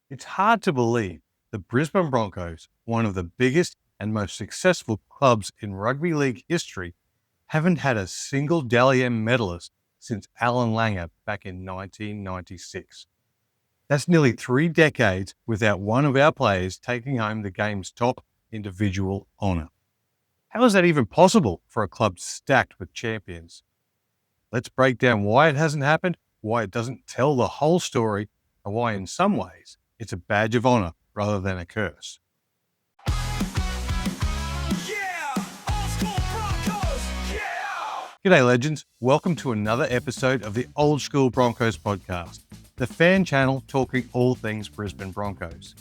It's hard to believe the Brisbane Broncos, one of the biggest and most successful clubs in rugby league history, haven't had a single DallyM medalist since Allan Langer back in 1996. That's nearly 3 decades without one of our players taking home the game's top individual honour. How is that even possible for a club stacked with champions? Let's break down why it hasn't happened, why it doesn't tell the whole story, and why in some ways it's a badge of honour rather than a curse. Yeah! Old Skool Broncos! Yeah! G'day legends, welcome to another episode of the Old Skool Broncos Podcast, the fan channel talking all things Brisbane Broncos.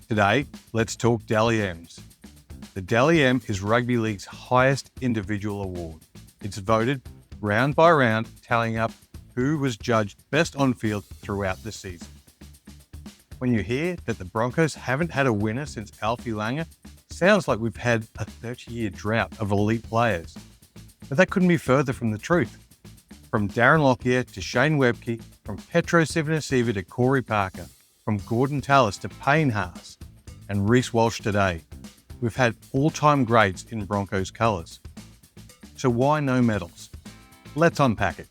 Today, let's talk DallyMs. The DallyM is rugby league's highest individual award. It's voted round by round, tallying up who was judged best on field throughout the season. When you hear that the Broncos haven't had a winner since Allan Langer, sounds like we've had a 30-year drought of elite players. But that couldn't be further from the truth. From Darren Lockyer to Shane Webcke, from Petro Civoniceva to Corey Parker, from Gorden Tallis to Payne Haas, and Reece Walsh today, we've had all-time greats in Broncos colours. So why no medals? Let's unpack it.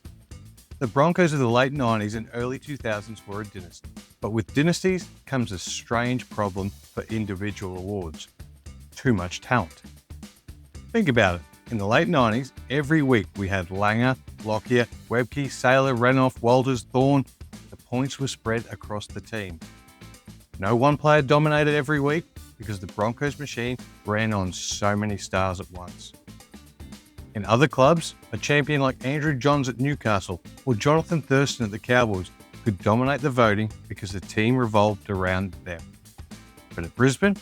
The Broncos of the late 90s and early 2000s were a dynasty. But with dynasties comes a strange problem for individual awards. Too much talent. Think about it. In the late 90s, every week we had Langer, Lockyer, Webcke, Sailor, Renouf, Walters, Thorne. The points were spread across the team. No one player dominated every week because the Broncos machine ran on so many stars at once. In other clubs, a champion like Andrew Johns at Newcastle or Jonathan Thurston at the Cowboys could dominate the voting because the team revolved around them. But at Brisbane,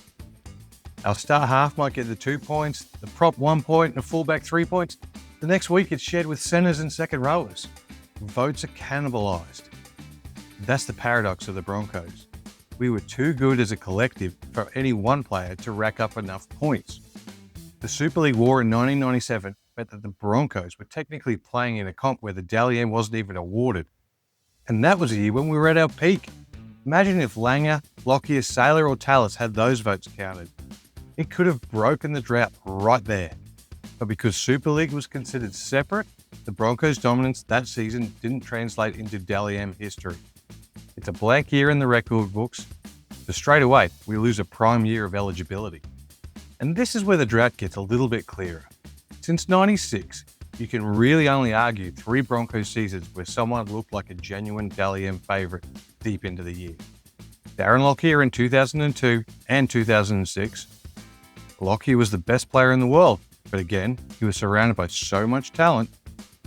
our star half might get the 2 points, the prop 1 point, and a fullback 3 points. The next week it's shared with centres and second rowers. Votes are cannibalised. That's the paradox of the Broncos. We were too good as a collective for any one player to rack up enough points. The Super League War in 1997 meant that the Broncos were technically playing in a comp where the DallyM wasn't even awarded. And that was a year when we were at our peak. Imagine if Langer, Lockyer, Sailor or Tallis had those votes counted. It could have broken the drought right there. But because Super League was considered separate, the Broncos' dominance that season didn't translate into DallyM history. It's a blank year in the record books, so straight away we lose a prime year of eligibility. And this is where the drought gets a little bit clearer. Since '96, you can really only argue 3 Broncos seasons where someone looked like a genuine DallyM favourite deep into the year. Darren Lockyer in 2002 and 2006. Lockyer was the best player in the world, but again, he was surrounded by so much talent,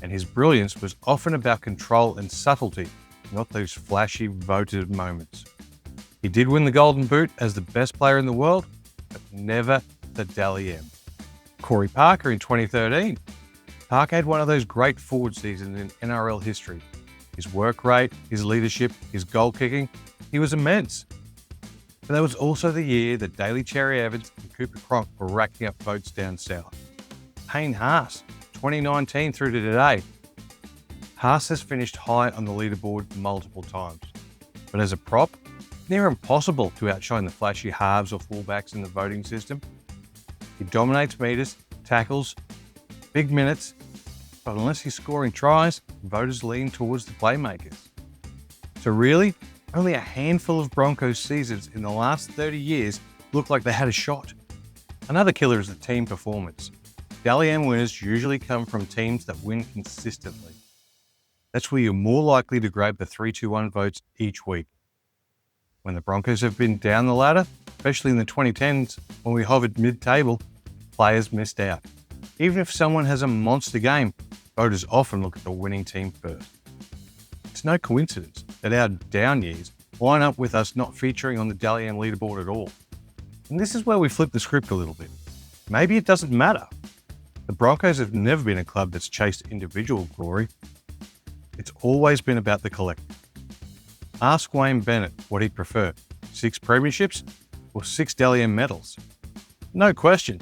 and his brilliance was often about control and subtlety, not those flashy voted moments. He did win the Golden Boot as the best player in the world, but never the DallyM. Corey Parker in 2013. Parker had one of those great forward seasons in NRL history. His work rate, his leadership, his goal kicking, he was immense. But that was also the year that Daly Cherry Evans and Cooper Cronk were racking up votes down south. Payne Haas, 2019 through to today. Haas has finished high on the leaderboard multiple times. But as a prop, near impossible to outshine the flashy halves or fullbacks in the voting system. He dominates meters, tackles, big minutes, but unless he's scoring tries, voters lean towards the playmakers. So really, only a handful of Broncos seasons in the last 30 years look like they had a shot. Another killer is the team performance. DallyM winners usually come from teams that win consistently. That's where you're more likely to grab the 3-2-1 votes each week. When the Broncos have been down the ladder, especially in the 2010s when we hovered mid-table, players missed out. Even if someone has a monster game, voters often look at the winning team first. It's no coincidence that our down years line up with us not featuring on the DallyM leaderboard at all. And this is where we flip the script a little bit. Maybe it doesn't matter. The Broncos have never been a club that's chased individual glory. It's always been about the collective. Ask Wayne Bennett what he'd prefer, 6 premierships or 6 DallyM medals. No question,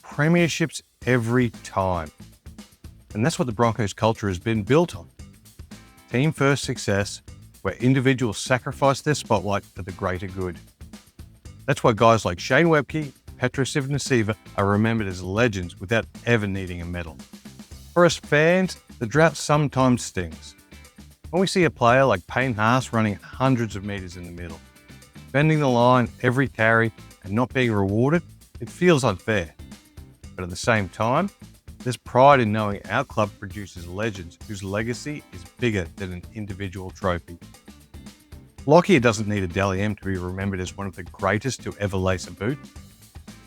premierships every time. And that's what the Broncos culture has been built on. Team first success, where individuals sacrifice their spotlight for the greater good. That's why guys like Shane Webcke, Petro Civoniceva are remembered as legends without ever needing a medal. For us fans, the drought sometimes stings. When we see a player like Payne Haas running hundreds of metres in the middle, bending the line every carry and not being rewarded, it feels unfair. But at the same time, there's pride in knowing our club produces legends whose legacy is bigger than an individual trophy. Lockyer doesn't need a DallyM to be remembered as one of the greatest to ever lace a boot.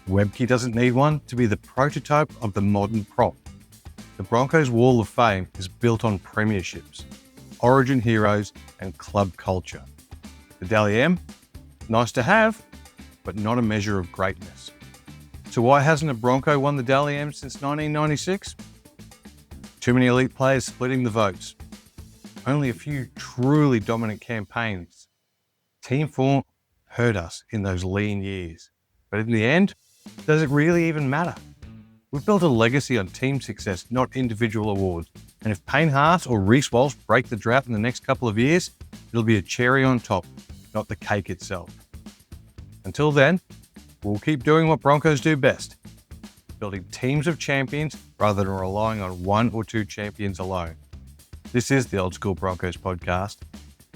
Webcke doesn't need one to be the prototype of the modern prop. The Broncos' Wall of Fame is built on premierships, origin heroes, and club culture. The DallyM, nice to have, but not a measure of greatness. So why hasn't a Bronco won the DallyM since 1996? Too many elite players splitting the votes. Only a few truly dominant campaigns. Team form hurt us in those lean years. But in the end, does it really even matter? We've built a legacy on team success, not individual awards. And if Payne Haas or Reece Walsh break the drought in the next couple of years, it'll be a cherry on top, not the cake itself. Until then, we'll keep doing what Broncos do best, building teams of champions rather than relying on one or two champions alone. This is the Old Skool Broncos podcast.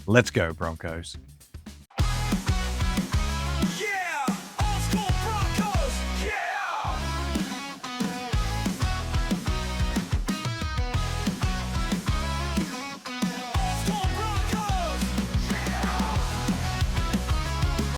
Let's go, Broncos.